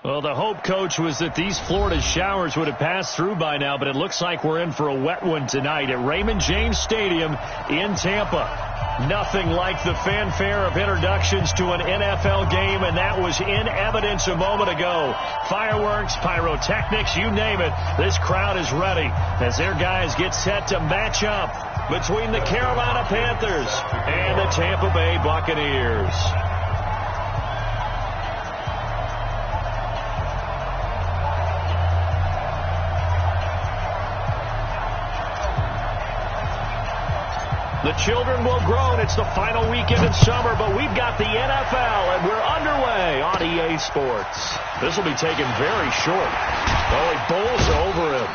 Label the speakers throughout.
Speaker 1: Well, the hope, Coach, was that these Florida showers would have passed through by now, but it looks like we're in for a wet one tonight at Raymond James Stadium in Tampa. Nothing like the fanfare of introductions to an NFL game, and that was in evidence a moment ago. Fireworks, pyrotechnics, you name it. This crowd is ready as their guys get set to match up between the Carolina Panthers and the Tampa Bay Buccaneers. The children will grow, and it's the final weekend in summer, but we've got the NFL, and we're underway on EA Sports. This will be taken very short. Oh, he bowls over him.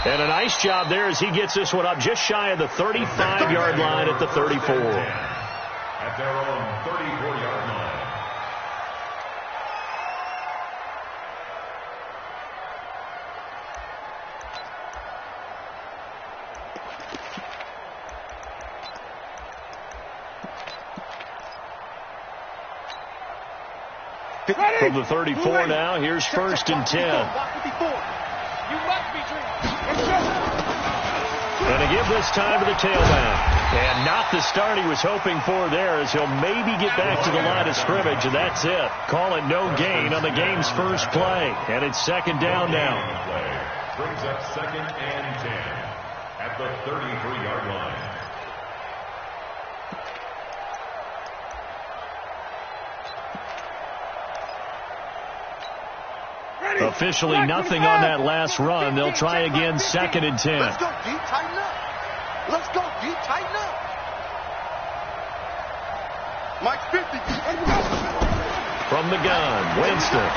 Speaker 1: And a nice job there as he gets this one up just shy of the 35-yard line at the 34.
Speaker 2: At their own 34-yard line.
Speaker 1: From the 34 now, here's 1st and 10. And to give this time to the tailback. And not the start he was hoping for there, as he'll maybe get back to the line of scrimmage, and that's it. Call it no gain on the game's first play. And it's 2nd down now.
Speaker 2: Brings up 2nd and 10 at the 33-yard line.
Speaker 1: Officially nothing on that last run. They'll try again, 2nd and 10.
Speaker 3: Let's go deep, tighten up. Let's go deep, tighten up. Mike 50.
Speaker 1: From the gun, Winston.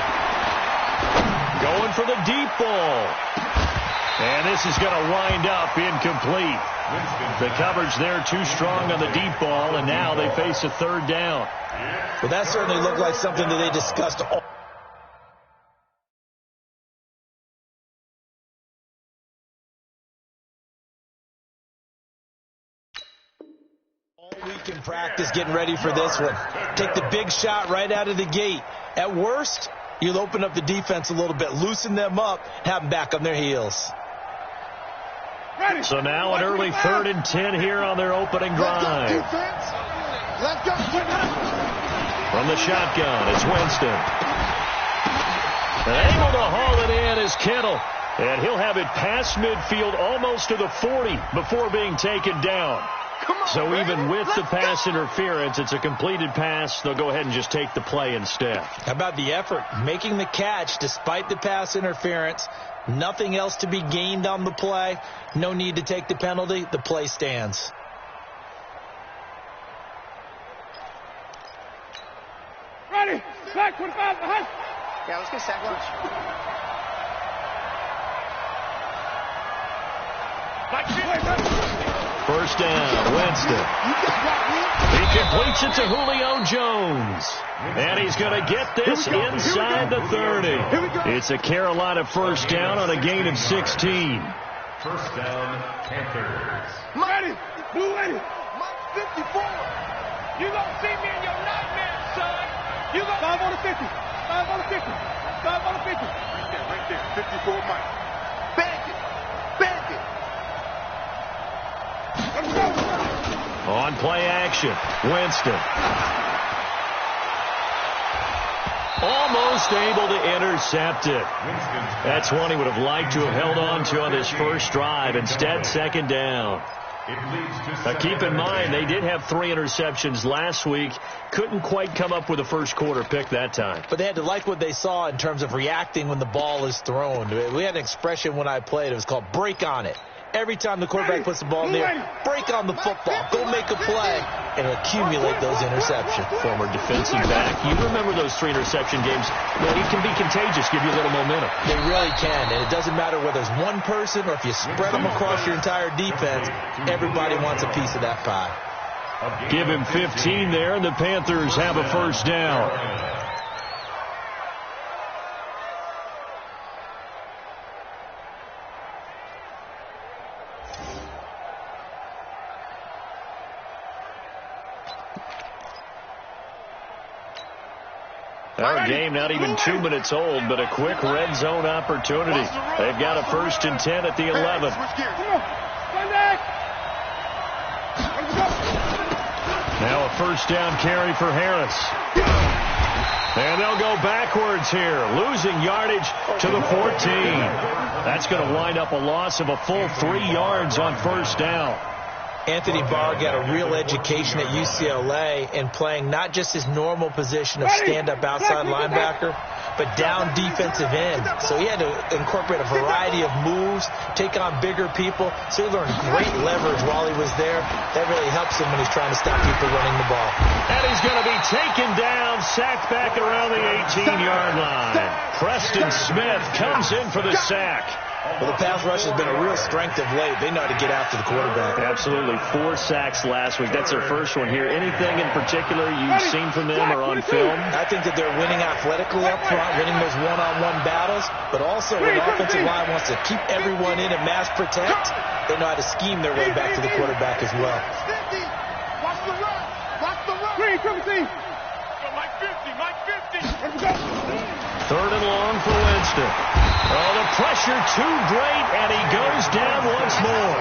Speaker 1: Going for the deep ball. And this is going to wind up incomplete. The coverage there too strong on the deep ball, and now they face a 3rd down.
Speaker 4: Well, that certainly looked like something that they discussed all week in practice, getting ready for this one. Take the big shot right out of the gate. At worst, you'll open up the defense a little bit, loosen them up, have them back on their heels.
Speaker 1: So now an early 3rd and 10 here on their opening drive.
Speaker 3: Let's go.
Speaker 1: From the shotgun, it's Winston. And able to haul it in is Kittle. And he'll have it past midfield almost to the 40 before being taken down. So even with the pass interference, it's a completed pass. They'll go ahead and just take the play instead.
Speaker 4: How about the effort? Making the catch despite the pass interference. Nothing else to be gained on the play. No need to take the penalty. The play stands.
Speaker 5: Ready. Sack 25 behind.
Speaker 3: Yeah, let's get sack lunch.
Speaker 1: First down, Winston. He completes it to Julio Jones. And he's going to get this inside the 30. It's a Carolina first down on a gain of 16.
Speaker 2: First down, Panthers.
Speaker 5: Ready. Blue ready.
Speaker 3: Mike 54.
Speaker 5: You gonna see me in your nightmares, son. You gonna 5 on the 50. 5 on the 50. 5 on the 50.
Speaker 3: Right there. 54 Mike. Bank it. Bank it.
Speaker 5: Let's go.
Speaker 1: On play action, Winston. Almost able to intercept it. That's one he would have liked to have held on to on his first drive. Instead, 2nd down. Now, keep in mind, they did have 3 interceptions last week. Couldn't quite come up with a first quarter pick that time.
Speaker 4: But they had to like what they saw in terms of reacting when the ball is thrown. We had an expression when I played. It was called break on it. Every time the quarterback puts the ball in there, break on the football. Go make a play and accumulate those interceptions.
Speaker 1: Former defensive back. You remember those 3 interception games. Well, it can be contagious, give you a little momentum.
Speaker 4: They really can, and it doesn't matter whether it's one person or if you spread them across your entire defense. Everybody wants a piece of that pie.
Speaker 1: Give him 15 there, and the Panthers have a first down. Our game not even 2 minutes old, but a quick red zone opportunity. They've got a 1st and 10 at the 11. Now a 1st down carry for Harris. And they'll go backwards here, losing yardage to the 14. That's going to wind up a loss of a full 3 yards on 1st down.
Speaker 4: Anthony Barr got a real education at UCLA in playing not just his normal position of stand-up outside linebacker, but down defensive end. So he had to incorporate a variety of moves, take on bigger people. So he learned great leverage while he was there. That really helps him when he's trying to stop people running the ball.
Speaker 1: And he's going to be taken down, sacked back around the 18-yard line. Preston Smith comes in for the sack.
Speaker 4: Well, the pass rush has been a real strength of late. They know how to get after the quarterback.
Speaker 1: Absolutely. 4 sacks last week. That's their first one here. Anything in particular you've seen from them or on film?
Speaker 4: I think that they're winning athletically up front, winning those one-on-one battles, but also when the offensive line wants to keep everyone in and mass protect, they know how to scheme their way back to the quarterback as well.
Speaker 3: Watch the run. Watch the run. Mike 50.
Speaker 1: 3rd and long for Winston. Oh, the pressure too great, and he goes down once more.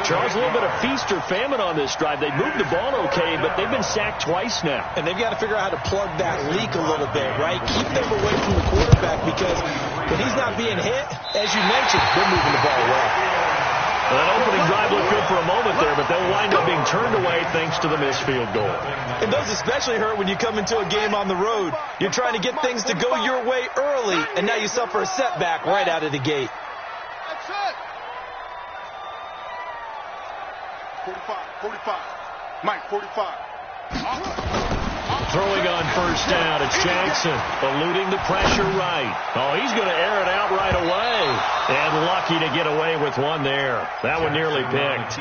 Speaker 1: Charles, a little bit of feast or famine on this drive. They moved the ball okay, but they've been sacked twice now.
Speaker 4: And they've got to figure out how to plug that leak a little bit, right? Keep them away from the quarterback because when he's not being hit, as you mentioned, they're moving the ball well.
Speaker 1: Well, that opening drive looked good for a moment there, but they'll wind up being turned away thanks to the missed field goal.
Speaker 4: And those especially hurt when you come into a game on the road. You're trying to get things to go your way early, and now you suffer a setback right out of the gate.
Speaker 3: That's it. 45. Mike, 45.
Speaker 1: Throwing on 1st down, it's Jackson, eluding the pressure right. Oh, he's going to air it out right away. And lucky to get away with one there. That one nearly picked.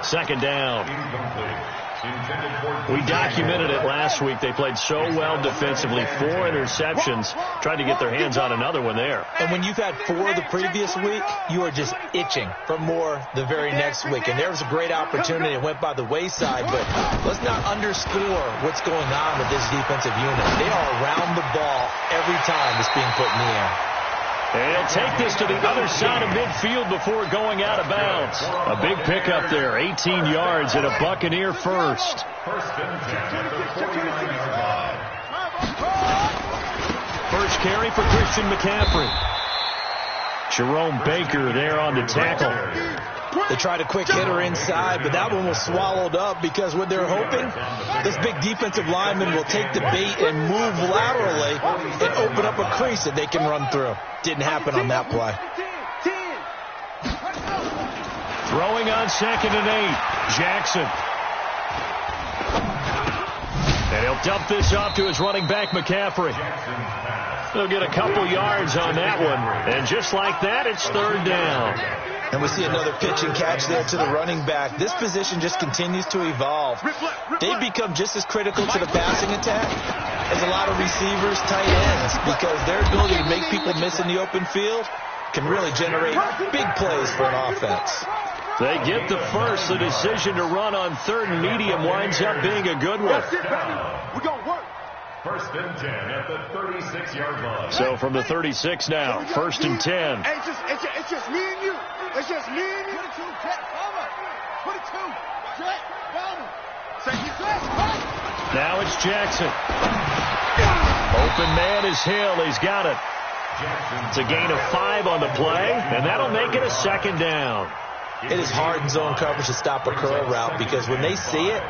Speaker 1: 2nd down. We documented it last week. They played so well defensively. 4 interceptions. Tried to get their hands on another one there.
Speaker 4: And when you've had 4 the previous week, you are just itching for more the very next week. And there was a great opportunity. It went by the wayside. But let's not underscore what's going on with this defensive unit. They are around the ball every time it's being put in the air.
Speaker 1: And he'll take this to the other side of midfield before going out of bounds. A big pickup there, 18 yards and a Buccaneer 1st.
Speaker 2: 1st and 10 at the 49-yard line.
Speaker 1: First carry for Christian McCaffrey. Jerome Baker there on the tackle.
Speaker 4: They tried a quick hitter inside, but that one was swallowed up because what they're hoping, this big defensive lineman will take the bait and move laterally and open up a crease that they can run through. Didn't happen on that play.
Speaker 1: Throwing on 2nd and 8, Jackson. And he'll dump this off to his running back, McCaffrey. They'll get a couple yards on that one. And just like that, it's 3rd down.
Speaker 4: And we see another pitch and catch there to the running back. This position just continues to evolve. They've become just as critical to the passing attack as a lot of receivers, tight ends, because their ability to make people miss in the open field can really generate big plays for an offense.
Speaker 1: They get the first. The decision to run on 3rd and medium winds up being a good one.
Speaker 3: We're going to work.
Speaker 2: 1st and 10 at the 36-yard line.
Speaker 1: So from the 36 now, 1st and 10.
Speaker 3: Hey, it's just me and you. It's just me and you. 22, Jet, Palmer. 22, Jet, Palmer.
Speaker 1: Now it's Jackson. Open man is Hill. He's got it. It's a gain of 5 on the play, and that'll make it a 2nd down.
Speaker 4: It is hard in zone coverage to stop a curl route because when they see it,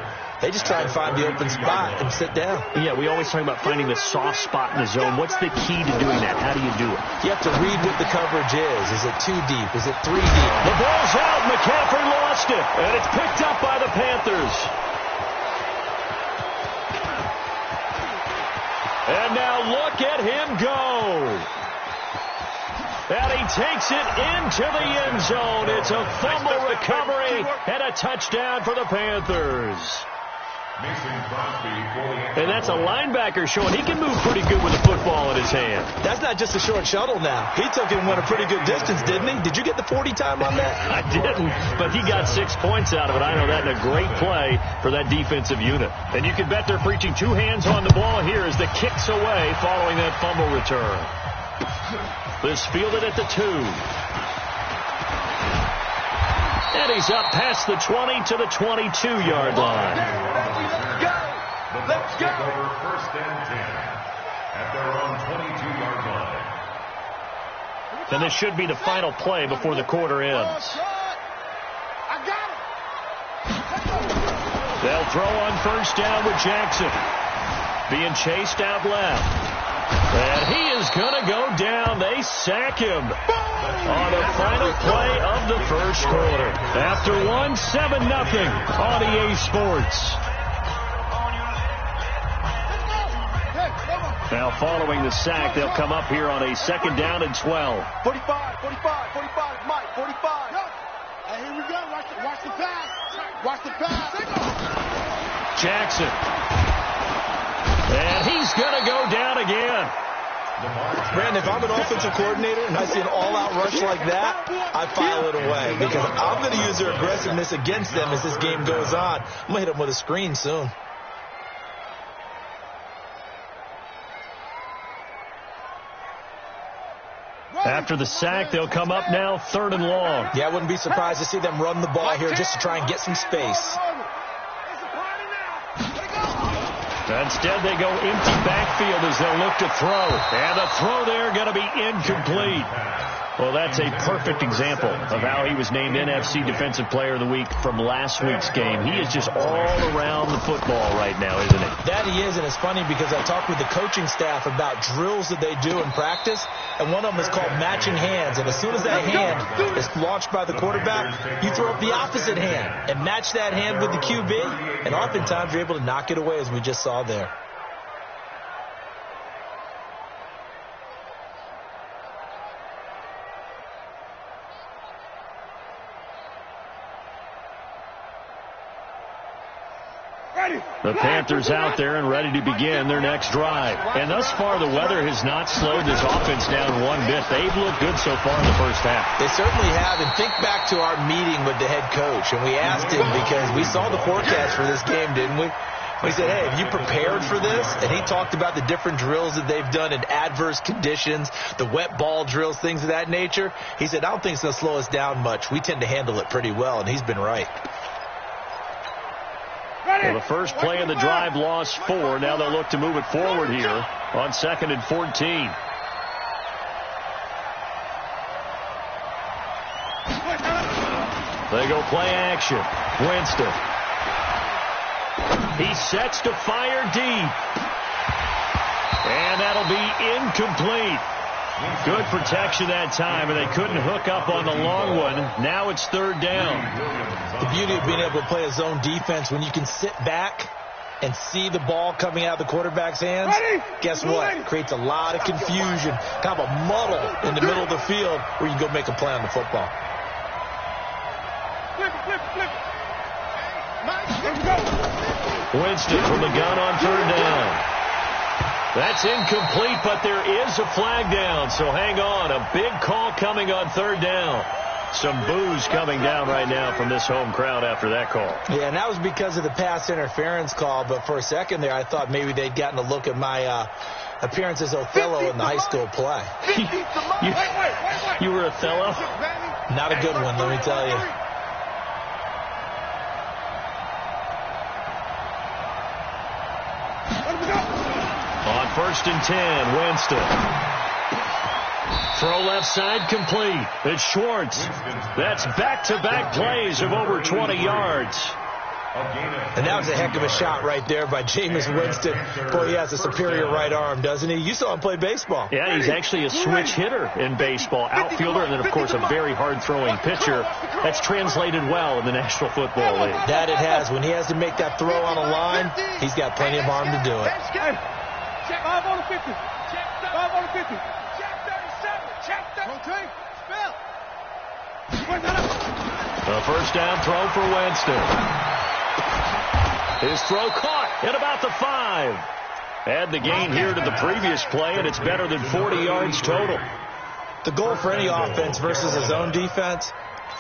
Speaker 4: they just try and find the open spot and sit down.
Speaker 1: Yeah, we always talk about finding the soft spot in the zone. What's the key to doing that? How do you do it?
Speaker 4: You have to read what the coverage is. Is it 2 deep? Is it 3 deep?
Speaker 1: The ball's out. McCaffrey lost it, and it's picked up by the Panthers. And now look at him go. And he takes it into the end zone. It's a fumble recovery and a touchdown for the Panthers. And that's a linebacker showing he can move pretty good with the football in his hand.
Speaker 4: That's not just a short shuttle now. He took it and went a pretty good distance, didn't he? Did you get the 40 time on that?
Speaker 1: I didn't, but he got 6 points out of it. I know that, and a great play for that defensive unit. And you can bet they're preaching 2 hands on the ball here as the kick's away following that fumble return. This fielded at the 2. And he's up past the 20 to the 22-yard line.
Speaker 2: Let's go! Over first and 10 at their own 22-yard line.
Speaker 1: And this should be the final play before the quarter ends. They'll throw on first down with Jackson. Being chased out left. And he is going to go down. They sack him on the final play of the first quarter. After 7-0 on EA Sports. Now following the sack, they'll come up here on a 2nd down and 12.
Speaker 3: 45, Mike, 45. Hey, here we go. Watch the pass. Watch the pass.
Speaker 1: Jackson. And he's going to go down again.
Speaker 4: Brandon, if I'm an offensive coordinator and I see an all-out rush like that, I file it away because I'm going to use their aggressiveness against them as this game goes on. I'm going to hit them with a screen soon.
Speaker 1: After the sack, they'll come up now 3rd and long.
Speaker 4: Yeah, I wouldn't be surprised to see them run the ball here just to try and get some space.
Speaker 1: Instead, they go empty backfield as they'll look to throw. And the throw there going to be incomplete. Well, that's a perfect example of how he was named NFC Defensive Player of the Week from last week's game. He is just all around the football right now, isn't he?
Speaker 4: That he is, and it's funny because I talked with the coaching staff about drills that they do in practice, and one of them is called matching hands. And as soon as that hand is launched by the quarterback, you throw up the opposite hand and match that hand with the QB, and oftentimes you're able to knock it away as we just saw there.
Speaker 1: The Panthers out there and ready to begin their next drive. And thus far, the weather has not slowed this offense down one bit. They've looked good so far in the first half.
Speaker 4: They certainly have. And think back to our meeting with the head coach. And we asked him because we saw the forecast for this game, didn't we? We said, hey, have you prepared for this? And he talked about the different drills that they've done in adverse conditions, the wet ball drills, things of that nature. He said, I don't think it's going to slow us down much. We tend to handle it pretty well, and he's been right.
Speaker 1: Well, the first play of the drive lost 4. Now they'll look to move it forward here on 2nd and 14. They go play action. Winston. He sets to fire deep. And that'll be incomplete. Good protection that time, and they couldn't hook up on the long one. Now it's 3rd down.
Speaker 4: The beauty of being able to play a zone defense when you can sit back and see the ball coming out of the quarterback's hands, guess what? Creates a lot of confusion, kind of a muddle in the middle of the field where you can go make a play on the football.
Speaker 1: Winston from the gun on 3rd down. That's incomplete, but there is a flag down, so hang on. A big call coming on 3rd down. Some boos coming down right now from this home crowd after that call.
Speaker 4: Yeah, and that was because of the pass interference call, but for a second there I thought maybe they'd gotten a look at my appearance as Othello in the high school play.
Speaker 1: You were Othello?
Speaker 4: Not a good one, let me tell you.
Speaker 1: On 1st and 10, Winston. Throw left side complete. It's Schwartz. That's back-to-back plays of over 20 yards.
Speaker 4: And that was a heck of a shot right there by Jameis Winston. Boy, he has a superior right arm, doesn't he? You saw him play baseball.
Speaker 1: Yeah, he's actually a switch hitter in baseball. Outfielder, and then, of course, a very hard-throwing pitcher. That's translated well in the National Football League.
Speaker 4: That it has. When he has to make that throw on a line, he's got plenty of arm to do it.
Speaker 5: Check 5 on the 50. Check 5 on the 50. Check 37. Check 30.
Speaker 1: A first down throw for Winston. His throw caught at about the 5. Add the gain here to the previous play, and it's better than 40 yards total.
Speaker 4: The goal for any offense versus a zone defense,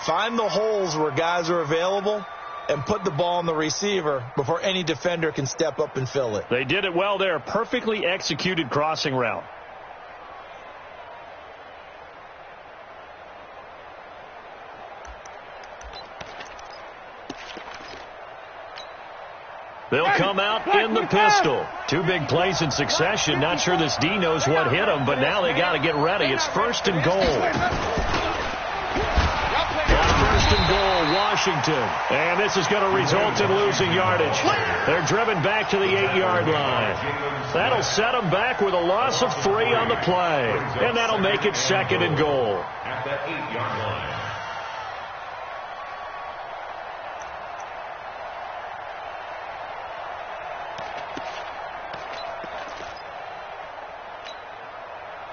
Speaker 4: find the holes where guys are available and put the ball on the receiver before any defender can step up and fill it.
Speaker 1: They did it well there. Perfectly executed crossing route. They'll come out in the pistol. 2 big plays in succession. Not sure this D knows what hit him, but now they got to get ready. It's 1st and goal. First and goal, Washington. And this is going to result in losing yardage. They're driven back to the 8-yard line. That'll set them back with a loss of 3 on the play. And that'll make it 2nd and goal.
Speaker 2: At that 8-yard line.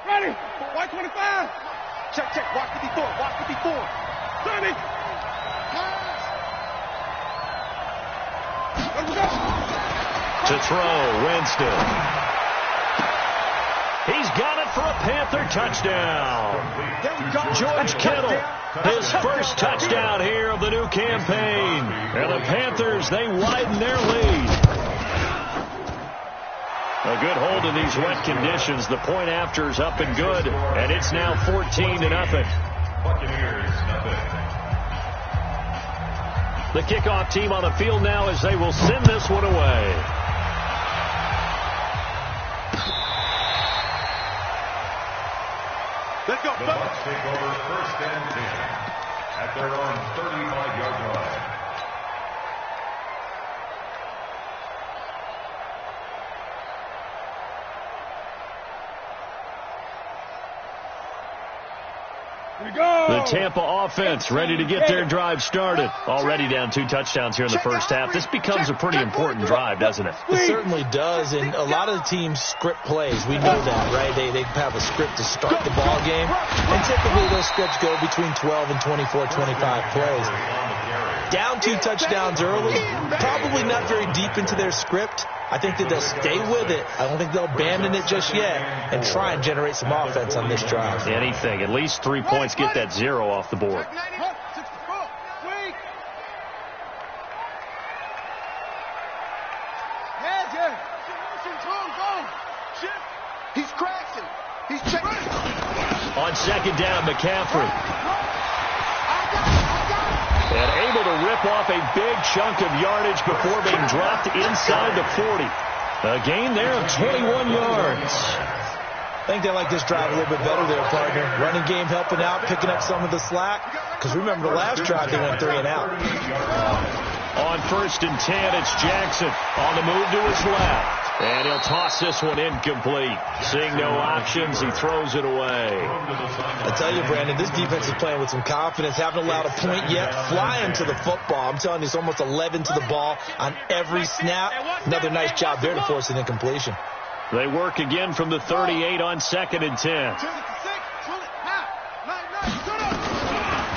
Speaker 3: Ready. White 25. Check, check. Watch 54. Watch 54. 30.
Speaker 1: To throw, Winston. He's got it for a Panther touchdown. George Kittle, his first touchdown here of the new campaign. And the Panthers, they widen their lead. A good hold in these wet conditions. The point after is up and good, and it's now 14-0.
Speaker 2: Buccaneers, nothing.
Speaker 1: The kickoff team on the field now as they will send this one away.
Speaker 3: Let's go.
Speaker 2: The Bucs take over 1st and 10 at their own 35-yard line.
Speaker 1: The Tampa offense ready to get their drive started. Already down 2 touchdowns here in the first half. This becomes a pretty important drive, doesn't it?
Speaker 4: It certainly does, and a lot of the teams script plays. We know that, right? They have a script to start the ball game, and typically those scripts go between 12 and 24, 25 plays. Down 2 touchdowns early, probably not very deep into their script. I think that they'll stay with it. I don't think they'll abandon it just yet and try and generate some offense on this drive.
Speaker 1: Anything. At least 3 points, get that 0 off the board.
Speaker 3: He's crashing. He's checking.
Speaker 1: On 2nd down, McCaffrey. And able to rip off a big chunk of yardage before being dropped inside the 40. A gain there of 21 yards.
Speaker 4: I think they like this drive a little bit better there, partner. Running game helping out, picking up some of the slack. Because remember the last drive, they went 3 and out.
Speaker 1: On 1st and 10, it's Jackson on the move to his left. And he'll toss this one incomplete. Seeing no options, he throws it away.
Speaker 4: I tell you, Brandon, this defense is playing with some confidence. Haven't allowed a point yet. Flying to the football. I'm telling you, it's almost 11 to the ball on every snap. Another nice job there to force an incompletion.
Speaker 1: They work again from the 38 on 2nd and 10.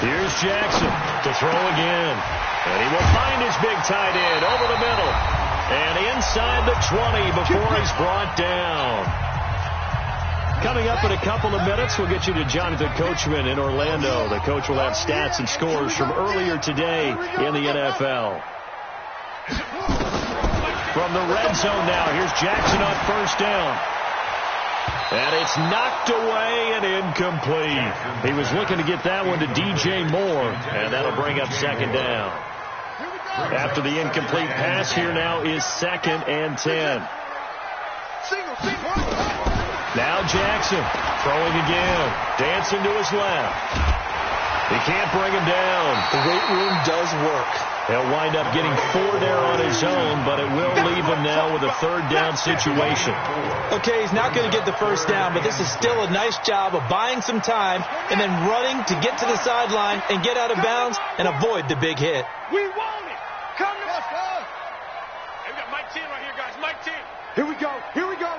Speaker 1: Here's Jackson to throw again. And he will find his big tight end over the middle. And inside the 20 before he's brought down. Coming up in a couple of minutes, we'll get you to Jonathan Coachman in Orlando. The coach will have stats and scores from earlier today in the NFL. From the red zone now, here's Jackson on 1st down. And it's knocked away and incomplete. He was looking to get that one to DJ Moore, and that'll bring up 2nd down. After the incomplete pass, here now is 2nd and 10. Now Jackson throwing again, dancing to his left. He can't bring him down.
Speaker 4: The weight room does work.
Speaker 1: He'll wind up getting 4 there on his own, but it will leave him now with a 3rd down situation.
Speaker 4: Okay, he's not going to get the 1st down, but this is still a nice job of buying some time and then running to get to the sideline and get out of bounds and avoid the big hit.
Speaker 5: We want it. Come on. Hey, we got Mike 10 right here, guys. Mike 10.
Speaker 3: Here we go. Here we go.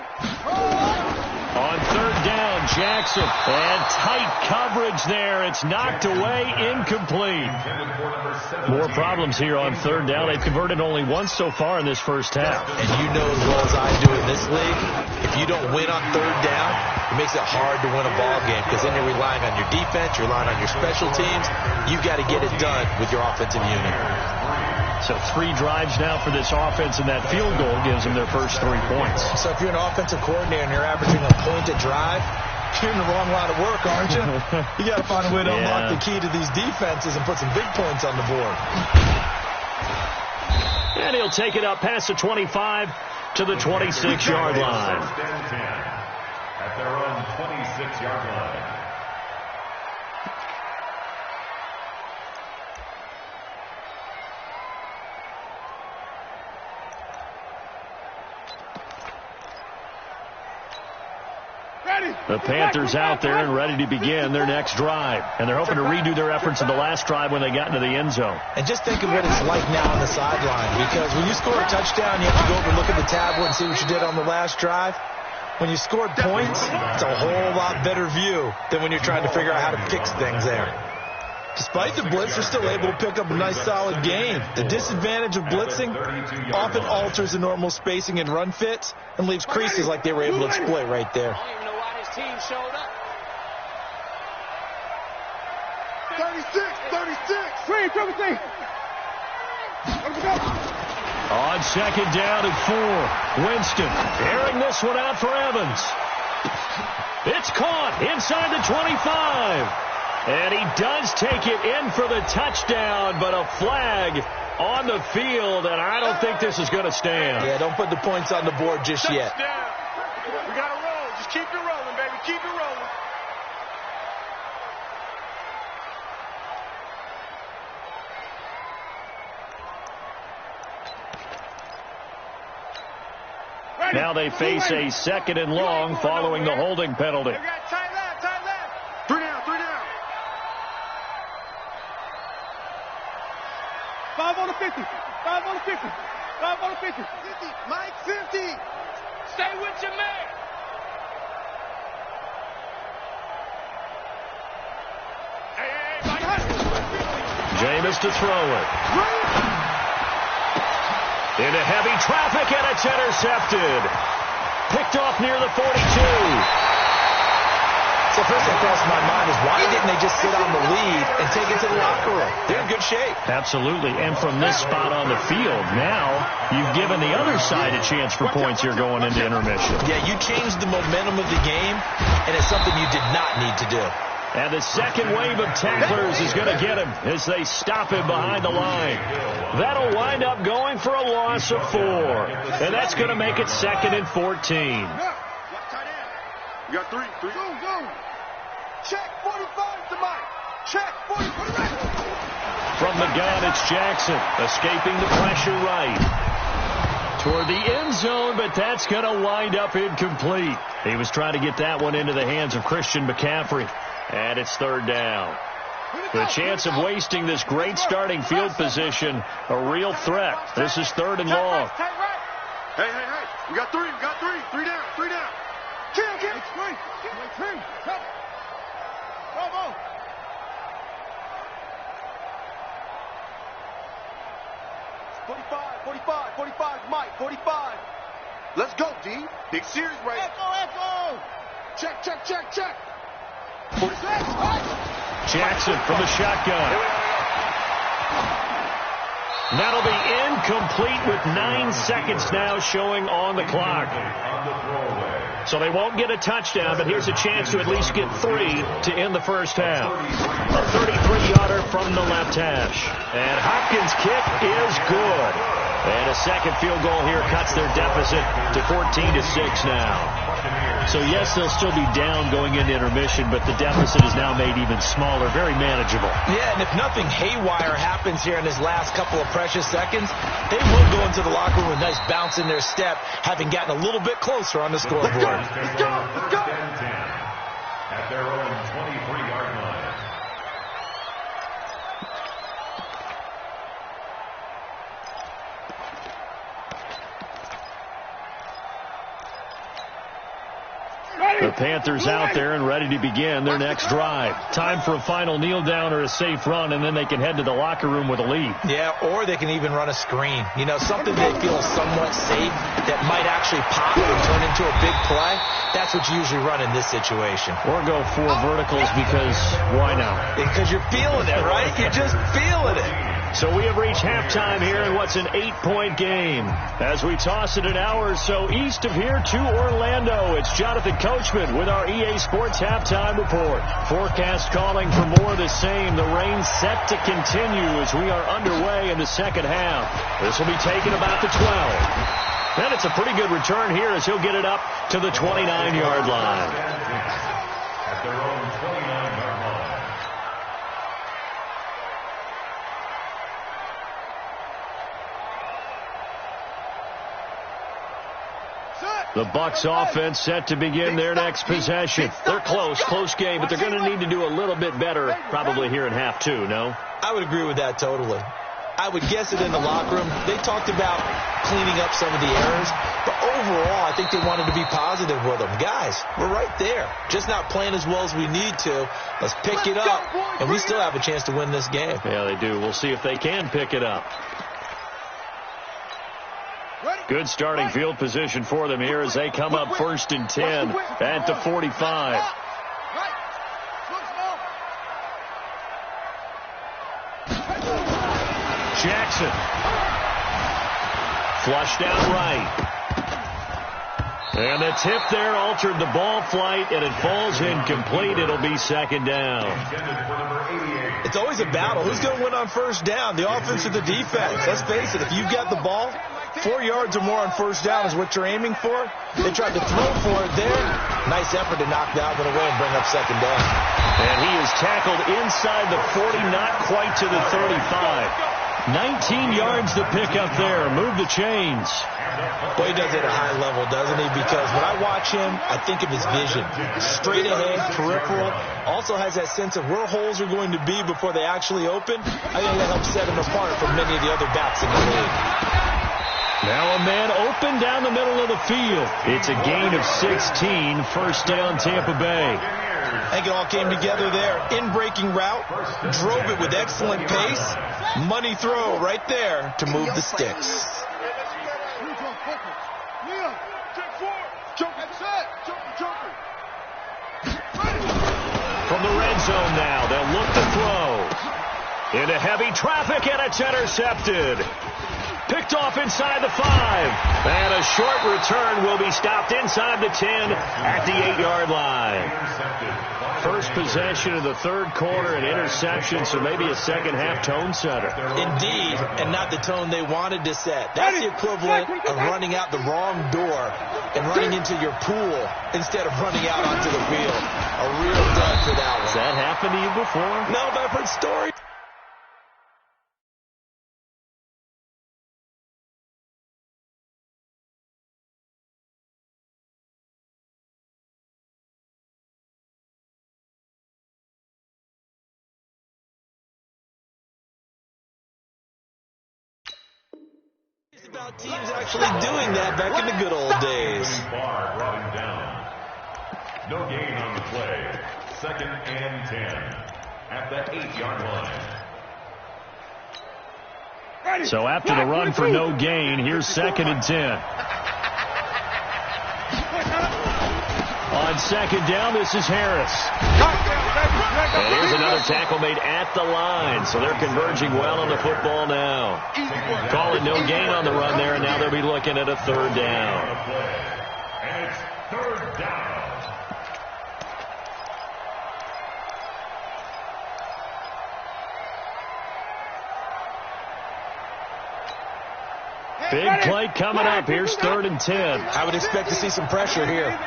Speaker 1: On 3rd down, Jackson. And tight coverage there. It's knocked away, incomplete. More problems here on third down. They've converted only once so far in this first half.
Speaker 4: And you know as well as I do in this league, if you don't win on third down, it makes it hard to win a ball game because then you're relying on your defense, you're relying on your special teams. You've got to get it done with your offensive unit.
Speaker 1: So 3 drives now for this offense, and that field goal gives them their first 3 points.
Speaker 4: So if you're an offensive coordinator and you're averaging a point a drive, you're in the wrong line of work, aren't you? You got to find a way to unlock the key to these defenses and put some big points on the board.
Speaker 1: And he'll take it up past the 25 to the 26-yard line.
Speaker 2: At their own 26-yard line.
Speaker 1: The Panthers out there and ready to begin their next drive. And they're hoping to redo their efforts in the last drive when they got into the end zone.
Speaker 4: And just think of what it's like now on the sideline. Because when you score a touchdown, you have to go over and look at the tablet and see what you did on the last drive. When you scored points, it's a whole lot better view than when you're trying to figure out how to fix things there. Despite the blitz, they're still able to pick up a nice, solid gain. The disadvantage of blitzing often alters the normal spacing and run fits and leaves creases like they were able to exploit right there.
Speaker 5: Team showed up.
Speaker 3: 36.
Speaker 5: Green, triple T.
Speaker 1: On second down and 4. Winston airing this one out for Evans. It's caught inside the 25. And he does take it in for the touchdown, but a flag on the field, and I don't think this is going to stand.
Speaker 4: Yeah, don't put the points on the board just yet.
Speaker 5: We got to roll. Just keep it rolling, baby. Keep it rolling.
Speaker 1: Now they face a second and long following the holding penalty.
Speaker 5: Tight left.
Speaker 3: 3 down.
Speaker 5: 5 on the 50. 5 on the 50. 5 on the 50.
Speaker 3: 50. Mike, 50.
Speaker 5: Stay with your man. Hey, Mike.
Speaker 1: Jameis to throw it. Into heavy traffic, and it's intercepted. Picked off near the 42.
Speaker 4: So first thing crossed my mind is why didn't they just sit on the lead and take it to the locker room? They're in good shape.
Speaker 1: Absolutely. And from this spot on the field, now you've given the other side a chance for points here going into intermission.
Speaker 4: Yeah, you changed the momentum of the game, and it's something you did not need to do.
Speaker 1: And the second wave of tacklers is going to get him as they stop him behind the line. That'll wind up going for a loss of 4. And that's going to make it 2nd and 14.
Speaker 3: You got 3. Go. Check 45 to Mike. Check 45.
Speaker 1: From the gun, it's Jackson escaping the pressure right toward the end zone, but that's going to wind up incomplete. He was trying to get that one into the hands of Christian McCaffrey. And it's 3rd down. The chance of wasting this great starting field position, a real threat. This is 3rd and long.
Speaker 3: Hey. We got 3. 3 down. Kill. It's 3. Bravo. It's 45, Mike, 45. Let's go, D. Big series right. Echo. Check. 46.
Speaker 1: Jackson from the shotgun. That'll be incomplete with 9 seconds now showing on the clock. So they won't get a touchdown, but here's a chance to at least get 3 to end the first half. A 33-yarder from the left hash. And Hopkins' kick is good. And a second field goal here cuts their deficit to 14-6 now. So, yes, they'll still be down going into intermission, but the deficit is now made even smaller, very manageable.
Speaker 4: Yeah, and if nothing haywire happens here in his last couple of precious seconds, they will go into the locker room with a nice bounce in their step, having gotten a little bit closer on the scoreboard.
Speaker 3: Let's go.
Speaker 2: At their own 23-yard line.
Speaker 1: The Panthers out there and ready to begin their next drive. Time for a final kneel down or a safe run, and then they can head to the locker room with a lead.
Speaker 4: Yeah, or they can even run a screen. You know, something they feel somewhat safe that might actually pop and turn into a big play. That's what you usually run in this situation.
Speaker 1: Or go 4 verticals because why not?
Speaker 4: Because you're feeling it, right? You're just feeling it.
Speaker 1: So we have reached halftime here in what's an 8-point game. As we toss it an hour or so east of here to Orlando, it's Jonathan Coachman with our EA Sports Halftime Report. Forecast calling for more of the same. The rain set to continue as we are underway in the second half. This will be taken about the 12. And it's a pretty good return here as he'll get it up to the 29-yard line.
Speaker 2: At their own 29-yard line.
Speaker 1: The Bucs offense set to begin their next possession. They're close game, but they're going to need to do a little bit better probably here in half 2, no?
Speaker 4: I would agree with that totally. I would guess it in the locker room. They talked about cleaning up some of the errors, but overall, I think they wanted to be positive with them. Guys, we're right there. Just not playing as well as we need to. Let's pick it up, and we still have a chance to win this game.
Speaker 1: Yeah, they do. We'll see if they can pick it up. Good starting field position for them here as they come up 1st and 10 at the 45. Jackson. Flushed out right. And the tip there altered the ball flight, and it falls incomplete. It'll be 2nd down.
Speaker 4: It's always a battle. Who's going to win on 1st down, the offense or the defense? Let's face it, if you've got the ball, 4 yards or more on 1st down is what you're aiming for. They tried to throw for it there. Nice effort to knock that one away and bring up 2nd down.
Speaker 1: And he is tackled inside the 40, not quite to the 35. 19 yards to pick up there. Move the chains.
Speaker 4: Boy, he does it at a high level, doesn't he? Because when I watch him, I think of his vision. Straight ahead, peripheral. Also has that sense of where holes are going to be before they actually open. I think that helps set him apart from many of the other backs in the league.
Speaker 1: Now a man open down the middle of the field. It's a gain of 16. 1st down, Tampa Bay.
Speaker 4: I think it all came together there. In-breaking route. Drove it with excellent pace. Money throw right there to move the sticks.
Speaker 1: From the red zone now, they'll look to throw. Into heavy traffic, and it's intercepted. Picked off inside the 5. And a short return will be stopped inside the 10 at the 8-yard line. First possession of the 3rd quarter, an interception, so maybe a second-half tone setter.
Speaker 4: Indeed, and not the tone they wanted to set. That's the equivalent of running out the wrong door and running into your pool instead of running out onto the field. A real dud for that one.
Speaker 1: Has that happened to you before?
Speaker 4: No, but I've heard stories. About teams actually doing that back in the good old days.
Speaker 2: Barr brought him down. No gain on the play. 2nd and 10 at the 8-yard line.
Speaker 1: So after the run for no gain, here's 2nd and 10. On 2nd down, this is Harris. And here's another tackle made at the line. So they're converging well on the football now. Call it no gain on the run there, and now they'll be looking at a 3rd down.
Speaker 2: And it's 3rd down.
Speaker 1: Big play coming up. Here's 3rd and 10.
Speaker 4: I would expect to see some pressure here.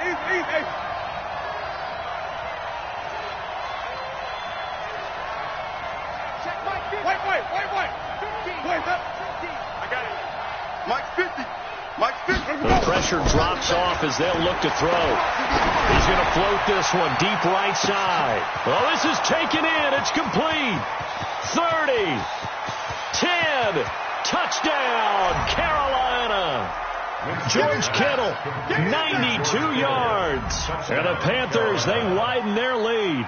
Speaker 1: The pressure drops off as they'll look to throw. He's going to float this one deep right side. Well, this is taken in. It's complete. 30, 10, touchdown, Carolina. George Kittle, 92 yards. And the Panthers, they widen their lead.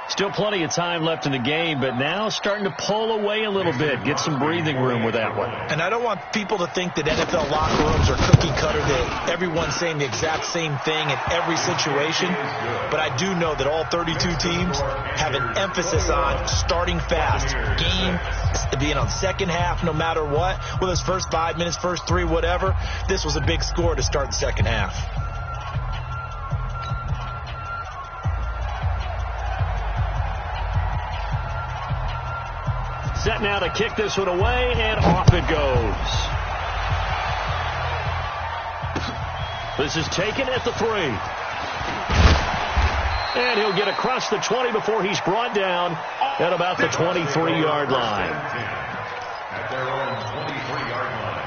Speaker 1: Still plenty of time left in the game, but now starting to pull away a little bit. Get some breathing room with that one.
Speaker 4: And I don't want people to think that NFL locker rooms are cookie cutter, that everyone's saying the exact same thing in every situation. But I do know that all 32 teams have an emphasis on starting fast. Game being on second half no matter what. Whether it's first 5 minutes, first 3, whatever. This was a big score to start the second half.
Speaker 1: Set now to kick this one away, and off it goes. This is taken at the 3. And he'll get across the 20 before he's brought down at about the 23-yard line.
Speaker 2: At their own 23-yard line.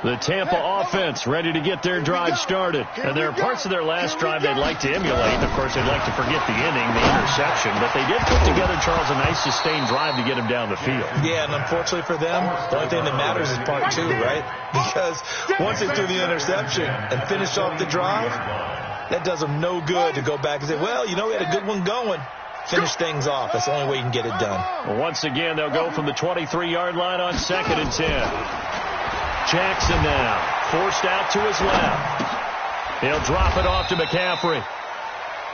Speaker 1: The Tampa offense ready to get their drive started. And there are parts of their last drive they'd like to emulate. Of course, they'd like to forget the inning, the interception. But they did put together, Charles, a nice sustained drive to get him down the field.
Speaker 4: Yeah, and unfortunately for them, the only thing that matters is part 2, right? Because once they threw the interception and finished off the drive, that does them no good to go back and say, well, you know, we had a good one going. Finish things off. That's the only way you can get it done.
Speaker 1: Well, once again, they'll go from the 23-yard line on 2nd and 10. Jackson now, forced out to his left. He'll drop it off to McCaffrey.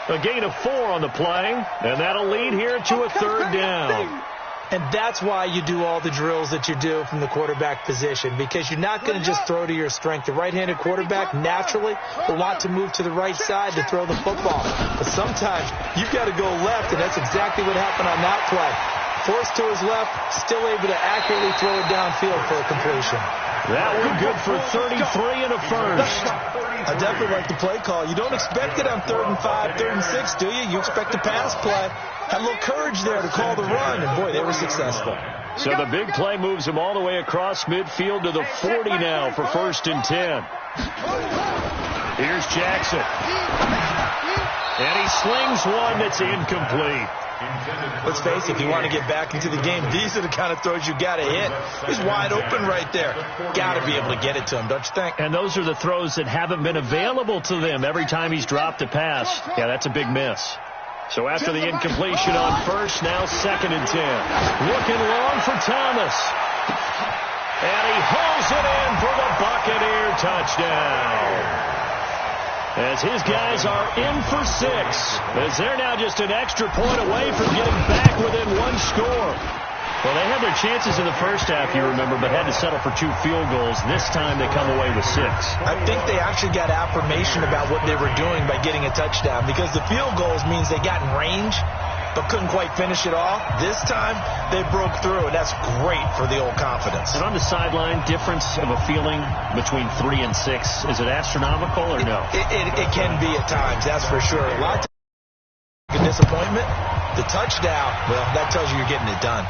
Speaker 1: A gain of 4 on the play, and that'll lead here to a 3rd down.
Speaker 4: And that's why you do all the drills that you do from the quarterback position, because you're not going to just throw to your strength. The right-handed quarterback naturally will want to move to the right side to throw the football. But sometimes you've got to go left, and that's exactly what happened on that play. Forced to his left, still able to accurately throw it downfield for a completion.
Speaker 1: That one good for 33 and a first.
Speaker 4: I definitely like the play call. You don't expect it on 3rd and 5, 3rd and 6, do you? You expect a pass play. Had a little courage there to call the run, and boy, they were successful.
Speaker 1: So the big play moves him all the way across midfield to the 40 now for 1st and 10. Here's Jackson. And he slings one that's incomplete.
Speaker 4: Let's face it, if you want to get back into the game, these are the kind of throws you got to hit. He's wide open right there. Got to be able to get it to him, don't you think?
Speaker 1: And those are the throws that haven't been available to them every time he's dropped a pass. Yeah, that's a big miss. So after the incompletion on 1st, now 2nd and 10. Looking long for Thomas. And he hauls it in for the Buccaneer touchdown. As his guys are in for 6, as they're now just an extra point away from getting back within 1 score. Well, they had their chances in the first half, you remember, but had to settle for 2 field goals. This time they come away with 6.
Speaker 4: I think they actually got affirmation about what they were doing by getting a touchdown, because the field goals means they got in range but couldn't quite finish it off. This time they broke through, and that's great for the old confidence.
Speaker 1: And on the sideline, difference of a feeling between 3 and 6, is it astronomical or no?
Speaker 4: It can be at times, that's for sure. A lot of disappointment. The touchdown, well, that tells you you're getting it done.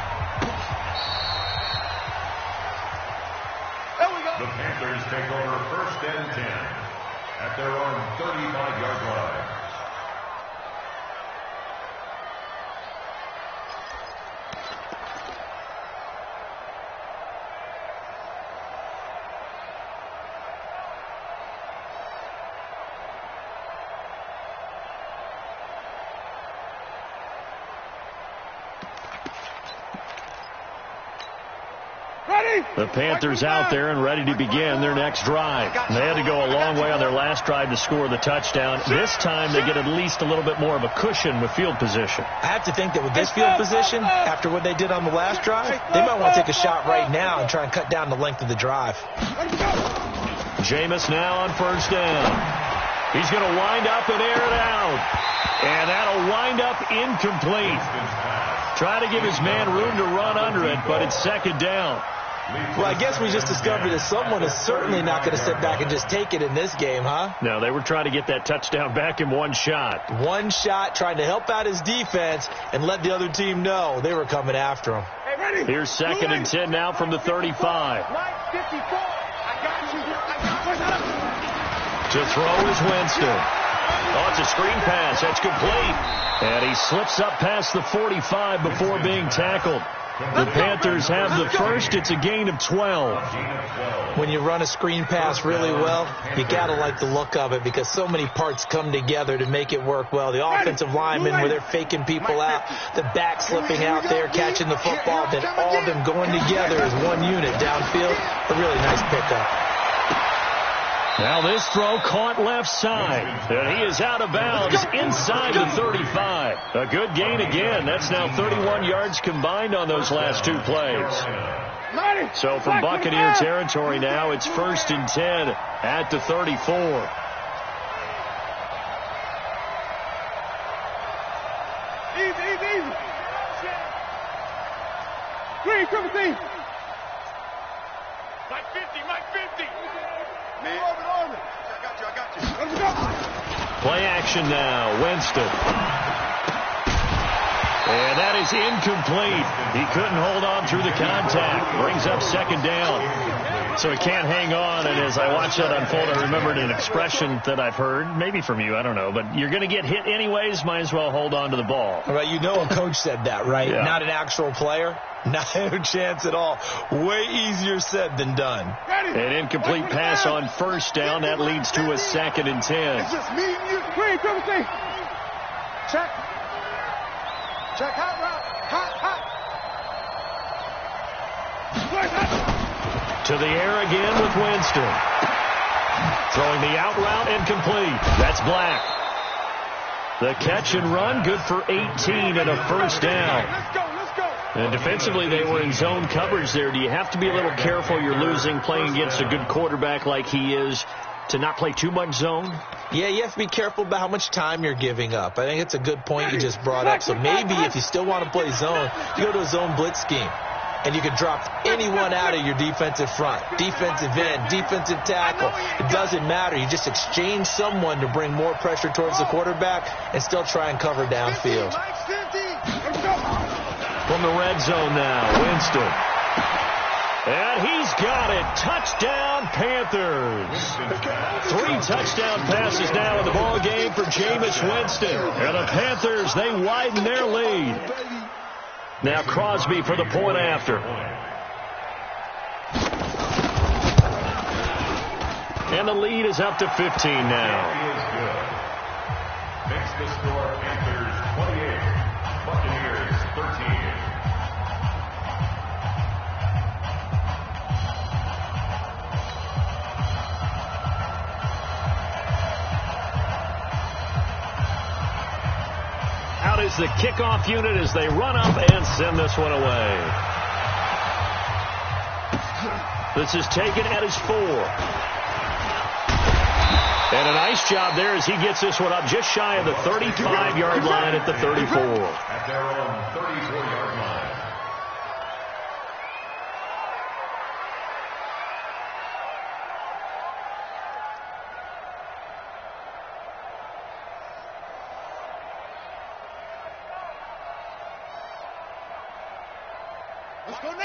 Speaker 2: The Panthers take over 1st and 10 at their own 35-yard line.
Speaker 1: The Panthers out there and ready to begin their next drive. They had to go a long way on their last drive to score the touchdown. This time they get at least a little bit more of a cushion with field position.
Speaker 4: I have to think that with this field position, after what they did on the last drive, they might want to take a shot right now and try and cut down the length of the drive.
Speaker 1: Jameis now on 1st down. He's going to wind up and air it out. And that'll wind up incomplete. Try to give his man room to run under it, but it's 2nd down.
Speaker 4: Well, I guess we just discovered that someone is certainly not going to sit back and just take it in this game, huh?
Speaker 1: No, they were trying to get that touchdown back in 1 shot.
Speaker 4: 1 shot, trying to help out his defense and let the other team know they were coming after him.
Speaker 5: Hey, ready?
Speaker 1: Here's 2nd and 10 now from the 35. To throw is Winston. Oh, it's a screen pass. That's complete. And he slips up past the 45 before being tackled. The Panthers have the first. It's a gain of 12.
Speaker 4: When you run a screen pass really well, you got to like the look of it because so many parts come together to make it work well. The offensive linemen, where they're faking people out, the back slipping out there, catching the football, then all of them going together as one unit downfield. A really nice pickup.
Speaker 1: Now this throw caught left side, and he is out of bounds inside the 35. A good gain again. That's now 31 yards combined on those last two plays. So from Buccaneer territory now, it's 1st and 10 at the 34.
Speaker 5: Easy. Green, triple team. Mike 50. Man, I got you. Let's go.
Speaker 1: Play action now. Winston. And that is incomplete. He couldn't hold on through the contact. Brings up 2nd down. So he can't hang on. And as I watched that unfold, I remembered an expression that I've heard, maybe from you, I don't know. But you're going to get hit anyways, might as well hold on to the ball.
Speaker 4: Right, you know a coach said that, right?
Speaker 1: Yeah.
Speaker 4: Not an actual player. Not a chance at all. Way easier said than done.
Speaker 1: An incomplete pass on 1st down. That leads to a 2nd and 10.
Speaker 5: It's just me and you. Green, triple team. Check, hot route. Hot.
Speaker 1: To the air again with Winston. Throwing the out route incomplete. That's Black. The catch and run, good for 18 and a 1st down.
Speaker 5: Let's go.
Speaker 1: And defensively, they were in zone coverage there. Do you have to be a little careful? You're losing, playing against a good quarterback like he is, to not play too much zone?
Speaker 4: Yeah, you have to be careful about how much time you're giving up. I think it's a good point you just brought up. So maybe if you still want to play zone, you go to a zone blitz scheme. And you can drop anyone out of your defensive front, defensive end, defensive tackle. It doesn't matter. You just exchange someone to bring more pressure towards the quarterback and still try and cover downfield.
Speaker 1: From the red zone now, Winston. And he's got it. Touchdown, Panthers. 3 touchdown passes now in the ball game for Jameis Winston. And the Panthers, they widen their lead. Now Crosby for the point after. And the lead is up to 15 now.
Speaker 2: Makes the score Panthers 28, Buccaneers 13.
Speaker 1: Out is the kickoff unit as they run up and send this one away. This is taken at his 4. And a nice job there as he gets this one up just shy of the 35-yard line at the 34.
Speaker 2: At their own 34-yard line.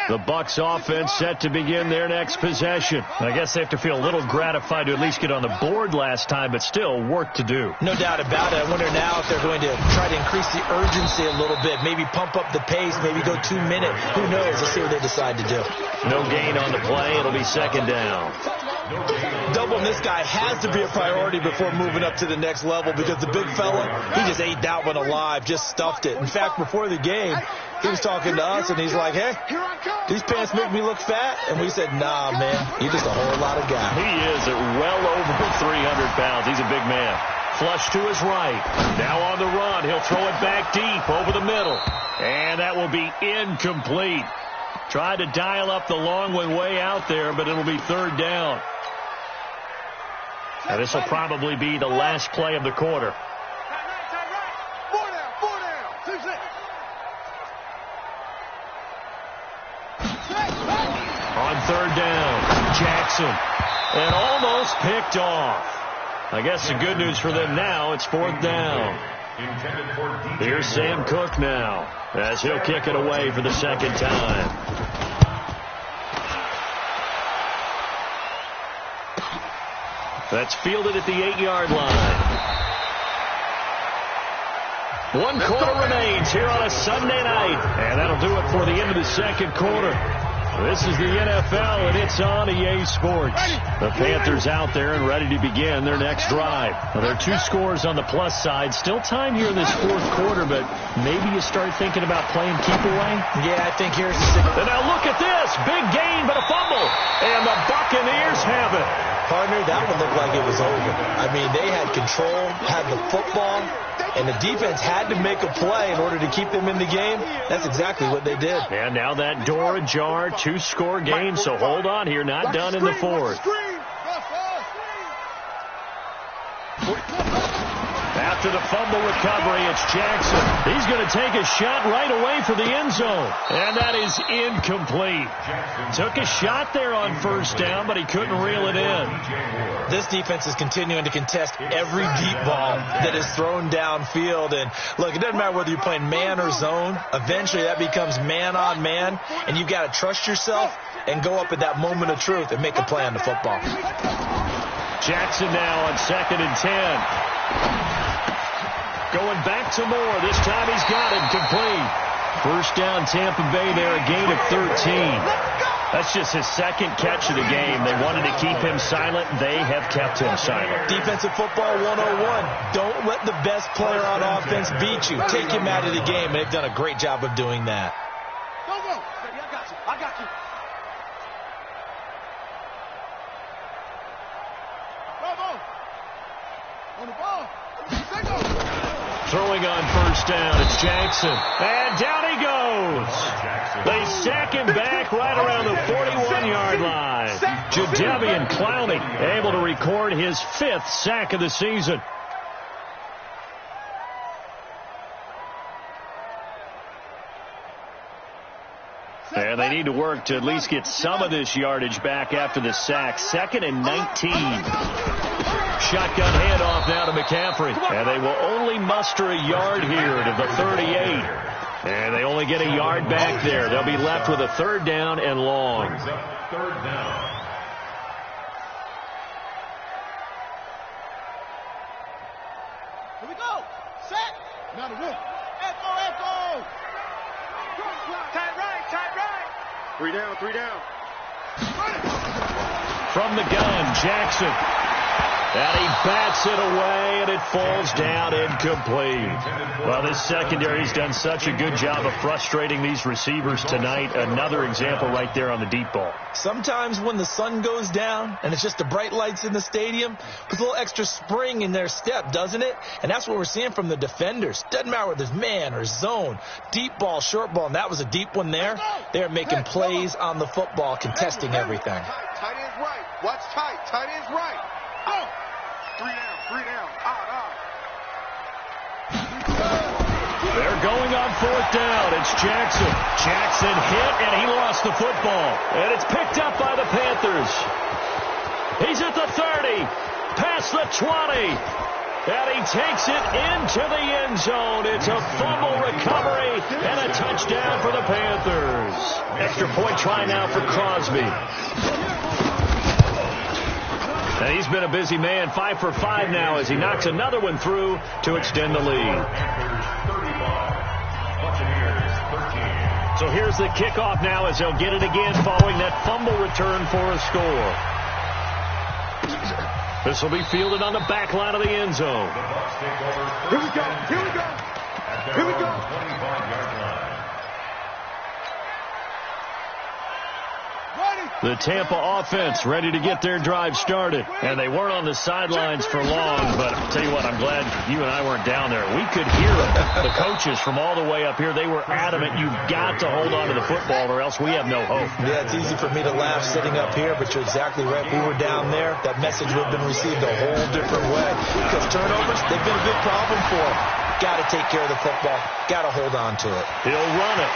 Speaker 1: The Bucs offense set to begin their next possession. I guess they have to feel a little gratified to at least get on the board last time, but still work to do.
Speaker 4: No doubt about it. I wonder now if they're going to try to increase the urgency a little bit, maybe pump up the pace, maybe go 2 minute. Who knows? Let's see what they decide to do.
Speaker 1: No gain on the play. It'll be 2nd down.
Speaker 4: Doubling this guy has to be a priority before moving up to the next level because the big fella, he just ate that one alive, just stuffed it. In fact, before the game, he was talking to us, and he's like, hey, these pants make me look fat? And we said, nah, man, you're just a whole lot of guy.
Speaker 1: He is at well over 300 pounds. He's a big man. Flush to his right. Now on the run. He'll throw it back deep over the middle. And that will be incomplete. Tried to dial up the long one way out there, but it'll be 3rd down. Now this will probably be the last play of the quarter. On 3rd down, Jackson. And almost picked off. I guess the good news for them now, it's 4th down. Here's Sam Cook now, as he'll kick it away for the 2nd time. That's fielded at the 8-yard line. 1 quarter remains here on a Sunday night. And that'll do it for the end of the second quarter. This is the NFL, and it's on EA Sports. The Panthers out there and ready to begin their next drive. Now, there are 2 scores on the plus side. Still time here in this fourth quarter, but maybe you start thinking about playing keep away?
Speaker 4: Yeah, I think here's the...
Speaker 1: And now look at this. Big gain, but a fumble. And the Buccaneers have it.
Speaker 4: Partner, that one looked like it was over. I mean, they had control, had the football, and the defense had to make a play in order to keep them in the game. That's exactly what they did.
Speaker 1: And now that door ajar, 2-score game, so hold on here. Not done in the fourth. After the fumble recovery, it's Jackson. He's going to take a shot right away for the end zone. And that is incomplete. Took a shot there on first down, but he couldn't reel it in.
Speaker 4: This defense is continuing to contest every deep ball that is thrown downfield. And look, it doesn't matter whether you're playing man or zone. Eventually that becomes man on man, and you've got to trust yourself and go up at that moment of truth and make a play on the football.
Speaker 1: Jackson now on 2nd and 10. Going back to Moore. This time he's got it complete. First down, Tampa Bay there, a gain of 13. That's just his second catch of the game. They wanted to keep him silent. They have kept him silent.
Speaker 4: Defensive football 101. Don't let the best player on offense beat you. Take him out of the game. They've done a great job of doing that.
Speaker 5: Go. Baby, I got you. I got you. Bravo. On the ball.
Speaker 1: Throwing on first down, it's Jackson. And down he goes. They sack him back right around the 41-yard line. Jadeveon Clowney able to record his 5th sack of the season. And they need to work to at least get some of this yardage back after the sack. 2nd and 19. Shotgun handoff now to McCaffrey. And they will only muster a yard here to the 38. And they only get a yard back there. They'll be left with a 3rd down and long.
Speaker 2: 3rd down.
Speaker 5: Here we go. Set. Now the rook. Echo. Tight right. 3 down.
Speaker 1: From the gun, Jackson. And he bats it away, and it falls down incomplete. Well, this secondary's done such a good job of frustrating these receivers tonight. Another example right there on the deep ball.
Speaker 4: Sometimes when the sun goes down and it's just the bright lights in the stadium, puts a little extra spring in their step, doesn't it? And that's what we're seeing from the defenders. Doesn't matter whether it's man or zone, deep ball, short ball, and that was a deep one there. They're making plays on the football, contesting everything.
Speaker 3: Tight end's right. Watch tight. Tight end's right. Oh. 3 down.
Speaker 1: They're going on 4th down. It's Jackson. Jackson hit, and he lost the football. And it's picked up by the Panthers. He's at the 30, past the 20. And he takes it into the end zone. It's a fumble recovery and a touchdown for the Panthers. Extra point try now for Crosby. And he's been a busy man, 5 for 5 now as he knocks another one through to extend the lead. So here's the kickoff now as they'll get it again following that fumble return for a score. This will be fielded on the back line of the end zone.
Speaker 5: Here we go.
Speaker 1: The Tampa offense ready to get their drive started. And they weren't on the sidelines for long, but I'll tell you what, I'm glad you and I weren't down there. We could hear them. The coaches from all the way up here, they were adamant, you've got to hold on to the football or else we have no hope.
Speaker 4: Yeah, it's easy for me to laugh sitting up here, but you're exactly right. If we were down there, that message would have been received a whole different way. Because turnovers, they've been a big problem for them. Got to take care of the football. Got to hold on to it.
Speaker 1: He'll run it.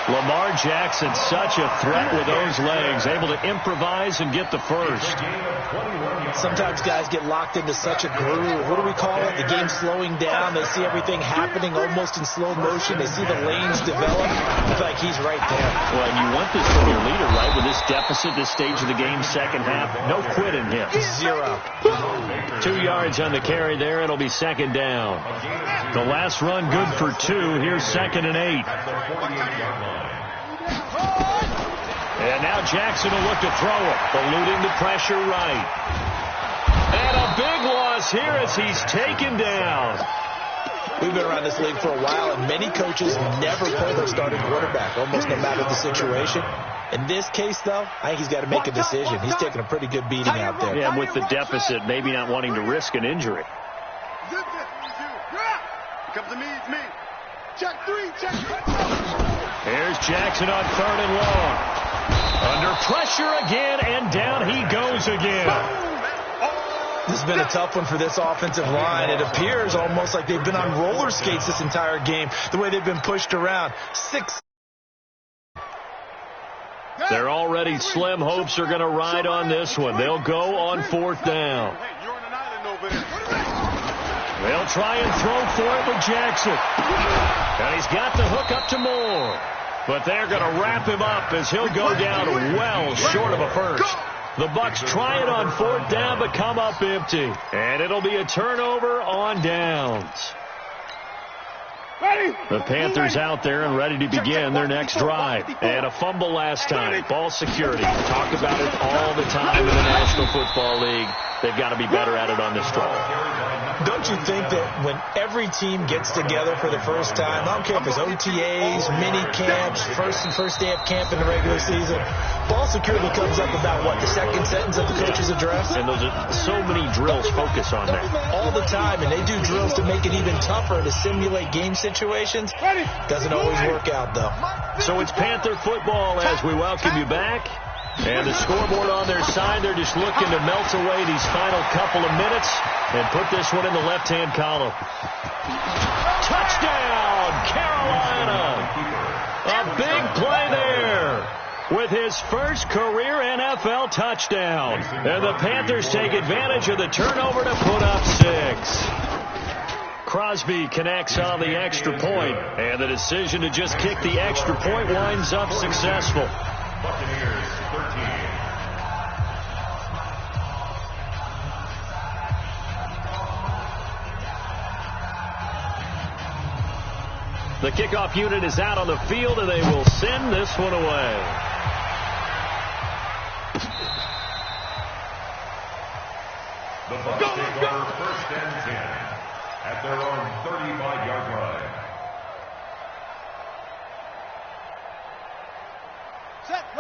Speaker 1: Lamar Jackson, such a threat with those legs, able to improvise and get the first.
Speaker 4: Sometimes guys get locked into such a groove. What do we call it? The game slowing down. They see everything happening almost in slow motion. They see the lanes develop. I feel like he's right there.
Speaker 1: Well, and you want this from your leader, right? With this deficit, this stage of the game, second half, no quit in him.
Speaker 4: 0.
Speaker 1: 2 yards on the carry there. It'll be second down. The last run good for 2. Here's 2nd and 8. And now Jackson will look to throw it. Eluding the pressure right. And a big loss here as he's taken down.
Speaker 4: We've been around this league for a while, and many coaches never play their starting quarterback, almost no matter the situation. In this case, though, I think he's got to make a decision. He's taking a pretty good beating out there.
Speaker 1: Yeah, and with the deficit, maybe not wanting to risk an injury.
Speaker 3: Comes to me, it's me. Check 3, check 3.
Speaker 1: Here's Jackson on 3rd and long. Under pressure again, and down he goes again.
Speaker 4: This has been a tough one for this offensive line. It appears almost like they've been on roller skates this entire game, the way they've been pushed around. 6.
Speaker 1: Their already slim hopes are going to ride on this one. They'll go on 4th down. They'll try and throw for it with Jackson. And he's got the hook up to Moore. But they're going to wrap him up as he'll go down well short of a first. The Bucs try it on 4th down but come up empty. And it'll be a turnover on downs. The Panthers out there and ready to begin their next drive. And a fumble last time. Ball security. Talk about it all the time in the National Football League. They've got to be better at it on this drive.
Speaker 4: Don't you think that when every team gets together for the first time, I don't care if it's OTAs, mini camps, first day of camp in the regular season, ball security comes up about, what, the second sentence of the coach's address?
Speaker 1: And those are so many drills focus on that.
Speaker 4: All the time, and they do drills to make it even tougher to simulate game situations. Doesn't always work out, though.
Speaker 1: So it's Panther football as we welcome you back. And the scoreboard on their side, they're just looking to melt away these final couple of minutes and put this one in the left-hand column. Touchdown, Carolina! A big play there with his first career NFL touchdown. And the Panthers take advantage of the turnover to put up 6. Crosby connects on the extra point, and the decision to just kick the extra point winds up successful.
Speaker 2: Buccaneers 13.
Speaker 1: The kickoff unit is out on the field, and they will send this one away.
Speaker 2: The Bucs take over 1st and 10 at their own 35-yard line.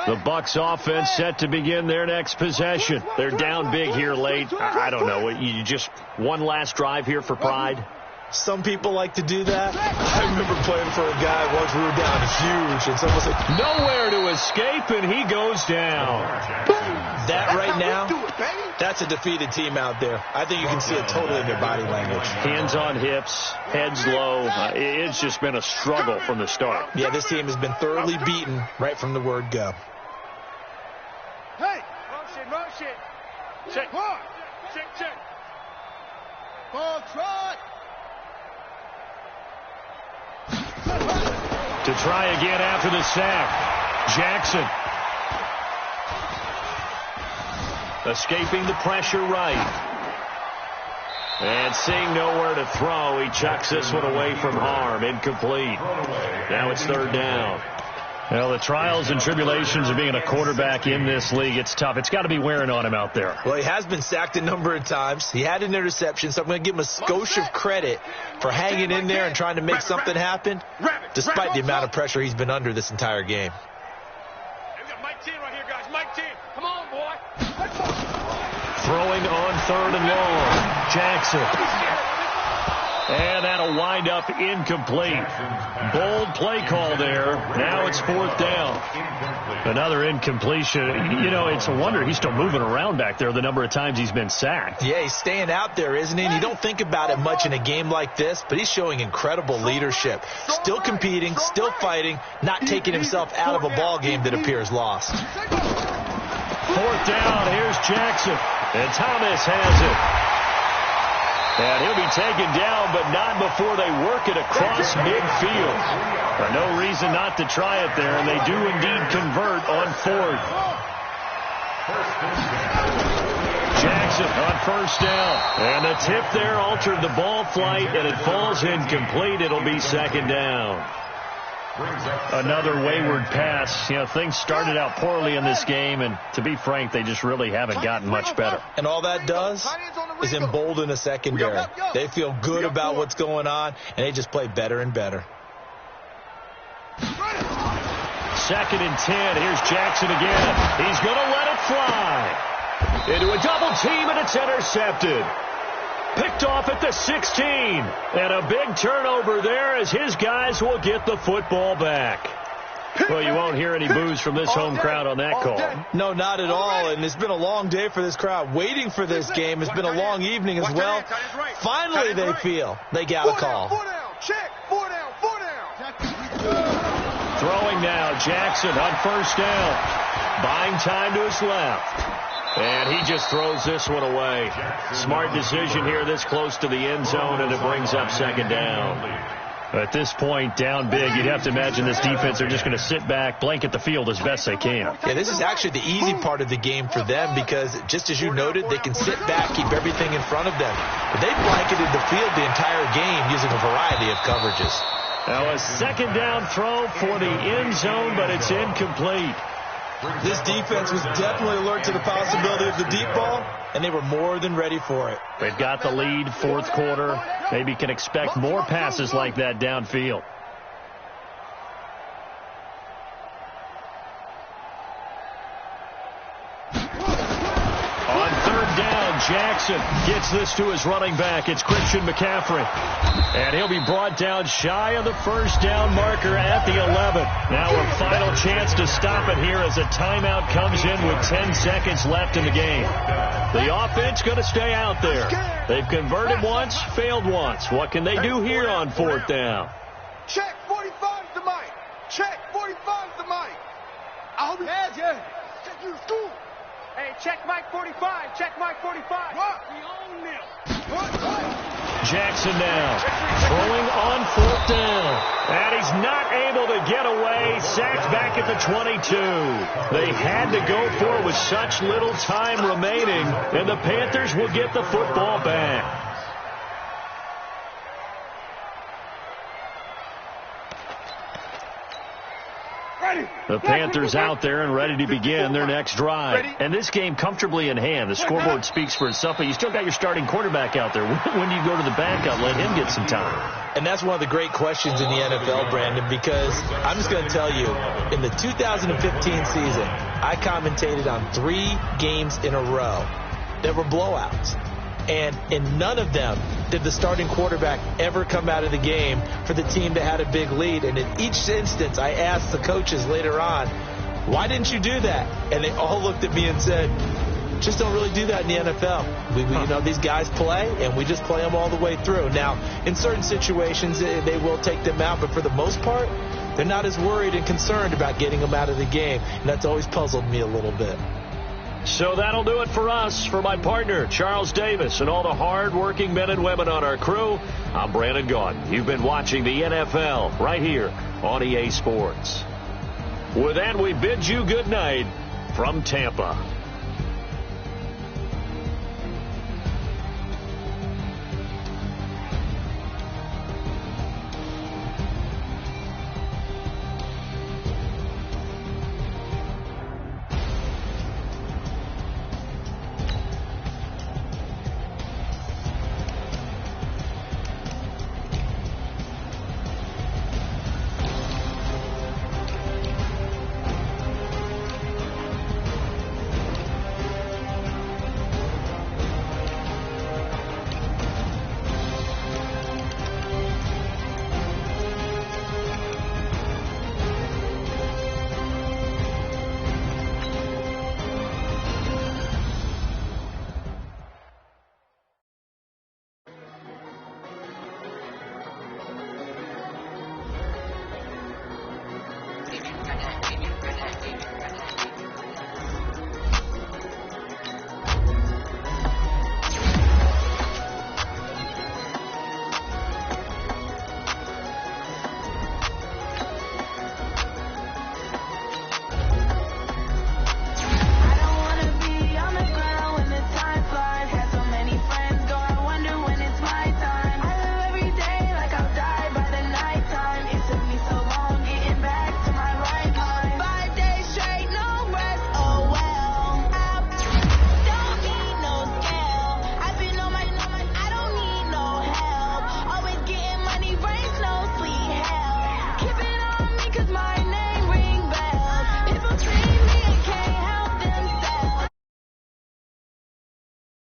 Speaker 1: The Bucs offense set to begin their next possession. They're down big here late. I don't know. You just one last drive here for pride?
Speaker 4: Some people like to do that. I remember playing for a guy once we were down huge, and someone said,
Speaker 1: nowhere to escape, and he goes down.
Speaker 4: That right now, that's a defeated team out there. I think you can see it totally in their body language.
Speaker 1: Hands on hips, heads low. It's just been a struggle from the start.
Speaker 4: Yeah, this team has been thoroughly beaten right from the word go.
Speaker 5: Hey! Motion. Check. Check. Ball trot.
Speaker 1: To try again after the sack. Jackson. Escaping the pressure right. And seeing nowhere to throw, he chucks this one away from harm. Incomplete. Now it's 3rd down. Well, the trials and tribulations of being a quarterback in this league, it's tough. It's got to be wearing on him out there.
Speaker 4: Well, he has been sacked a number of times. He had an interception, so I'm going to give him a skosh of credit for hanging in there and trying to make something happen, despite the amount of pressure he's been under this entire game.
Speaker 5: We got Mike 10 right here, guys. Mike 10. Come on, boy.
Speaker 1: Throwing on 3rd and long. Jackson. And that'll wind up incomplete. Bold play call there. Now it's 4th down. Another incompletion. You know, it's a wonder he's still moving around back there the number of times he's been sacked.
Speaker 4: Yeah, he's staying out there, isn't he? And you don't think about it much in a game like this, but he's showing incredible leadership. Still competing, still fighting, not taking himself out of a ball game that appears lost.
Speaker 1: 4th down. Here's Jackson. And Thomas has it. And he'll be taken down, but not before they work it across midfield. No reason not to try it there, and they do indeed convert on 4th. Jackson on 1st down. And the tip there altered the ball flight, and it falls incomplete. It'll be 2nd down. Another wayward pass. You know, things started out poorly in this game, and to be frank, they just really haven't gotten much better.
Speaker 4: And all that does is embolden a secondary. They feel good about what's going on, and they just play better and better.
Speaker 1: 2nd and 10. Here's Jackson again. He's going to let it fly. Into a double team, and it's intercepted. Picked off at the 16. And a big turnover there as his guys will get the football back. Well, you won't hear any boos from this home crowd on that call.
Speaker 4: No, not at all. And it's been a long day for this crowd. Waiting for this game. It's been a long evening as well. Finally, they feel they got a call.
Speaker 1: Throwing now, Jackson on 1st down. Buying time to his left. And he just throws this one away. Smart decision here this close to the end zone, and it brings up 2nd down. At this point, down big, you'd have to imagine this defense are just going to sit back, blanket the field as best they can.
Speaker 4: Yeah, this is actually the easy part of the game for them because, just as you noted, they can sit back, keep everything in front of them. But they've blanketed the field the entire game using a variety of coverages.
Speaker 1: Now a 2nd down throw for the end zone, but it's incomplete.
Speaker 4: This defense was definitely alert to the possibility of the deep ball, and they were more than ready for it.
Speaker 1: They've got the lead, 4th quarter. Maybe can expect more passes like that downfield. On 3rd down, Jackson gets this to his running back. It's Christian McCaffrey. And he'll be brought down shy of the 1st down marker at the 11. Now a final chance to stop it here as a timeout comes in with 10 seconds left in the game. The offense going to stay out there. They've converted once, failed once. What can they do here on 4th down?
Speaker 3: Check 45 to Mike. Check 45 to Mike. I'll be check you school.
Speaker 5: Hey, check Mike 45. Check Mike 45.
Speaker 3: What?
Speaker 5: We own them.
Speaker 1: Jackson now throwing on 4th down. And he's not able to get away. Sacked back at the 22. They had to go for it with such little time remaining. And the Panthers will get the football back. The Panthers out there and ready to begin their next drive. And this game comfortably in hand. The scoreboard speaks for itself, but you still got your starting quarterback out there. When do you go to the backup, let him get some time?
Speaker 4: And that's one of the great questions in the NFL, Brandon, because I'm just going to tell you, in the 2015 season, I commentated on 3 games in a row that were blowouts. And in none of them did the starting quarterback ever come out of the game for the team that had a big lead. And in each instance, I asked the coaches later on, why didn't you do that? And they all looked at me and said, just don't really do that in the NFL. We you know, these guys play, and we just play them all the way through. Now, in certain situations, they will take them out, but for the most part, they're not as worried and concerned about getting them out of the game. And that's always puzzled me a little bit.
Speaker 1: So that'll do it for us. For my partner, Charles Davis, and all the hard-working men and women on our crew, I'm Brandon Gaudin. You've been watching the NFL right here on EA Sports. With that, we bid you good night from Tampa.